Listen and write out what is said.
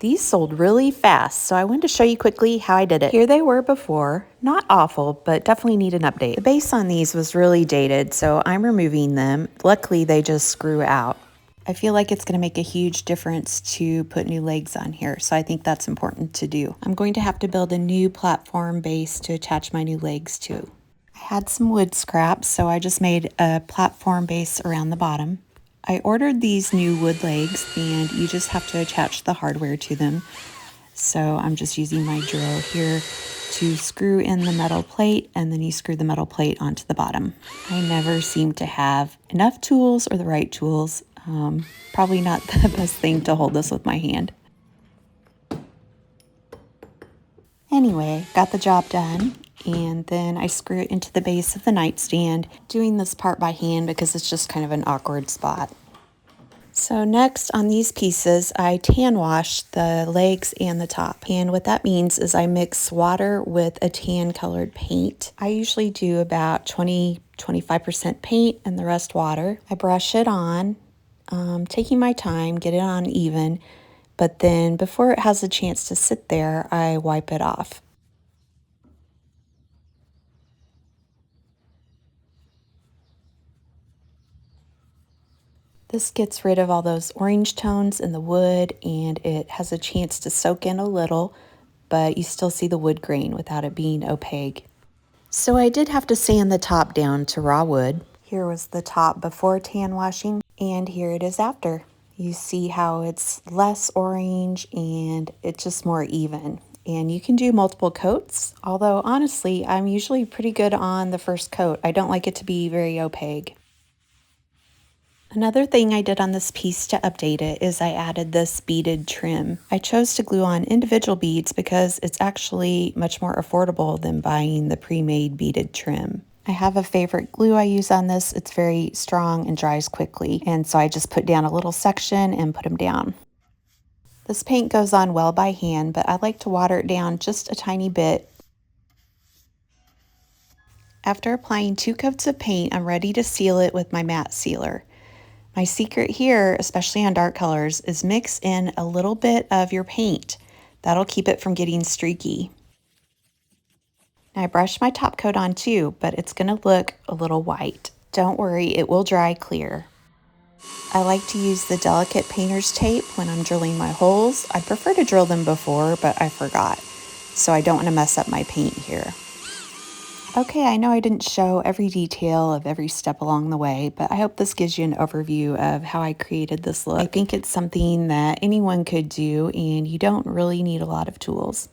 These sold really fast, so I wanted to show you quickly how I did it. Here they were before. Not awful, but definitely need an update. The base on these was really dated, so I'm removing them. Luckily, they just screw out. I feel like it's going to make a huge difference to put new legs on here, so I think that's important to do. I'm going to have to build a new platform base to attach my new legs to. I had some wood scraps, so I just made a platform base around the bottom. I ordered these new wood legs, and you just have to attach the hardware to them. So I'm just using my drill here to screw in the metal plate, and then you screw the metal plate onto the bottom. I never seem to have enough tools or the right tools. Probably not the best thing to hold this with my hand. Anyway, got the job done, and then I screw it into the base of the nightstand, doing this part by hand because it's just kind of an awkward spot. So next on these pieces, I tan wash the legs and the top. And what that means is I mix water with a tan colored paint. I usually do about 20-25% paint and the rest water. I brush it on, taking my time, get it on even, but then before it has a chance to sit there, I wipe it off. This gets rid of all those orange tones in the wood, and it has a chance to soak in a little, but you still see the wood grain without it being opaque. So I did have to sand the top down to raw wood. Here was the top before tan washing, and here it is after. You see how it's less orange and it's just more even. And you can do multiple coats, although honestly, I'm usually pretty good on the first coat. I don't like it to be very opaque. Another thing I did on this piece to update it is I added this beaded trim. I chose to glue on individual beads because it's actually much more affordable than buying the pre-made beaded trim. I have a favorite glue I use on this. It's very strong and dries quickly, and so I just put down a little section and put them down. This paint goes on well by hand, but I like to water it down just a tiny bit. After applying 2 coats of paint, I'm ready to seal it with my matte sealer. My secret here, especially on dark colors, is mix in a little bit of your paint. That'll keep it from getting streaky. Now I brushed my top coat on too, but it's going to look a little white. Don't worry, it will dry clear. I like to use the delicate painter's tape when I'm drilling my holes. I prefer to drill them before, but I forgot, so I don't want to mess up my paint here. Okay, I know I didn't show every detail of every step along the way, but I hope this gives you an overview of how I created this look. I think it's something that anyone could do, and you don't really need a lot of tools.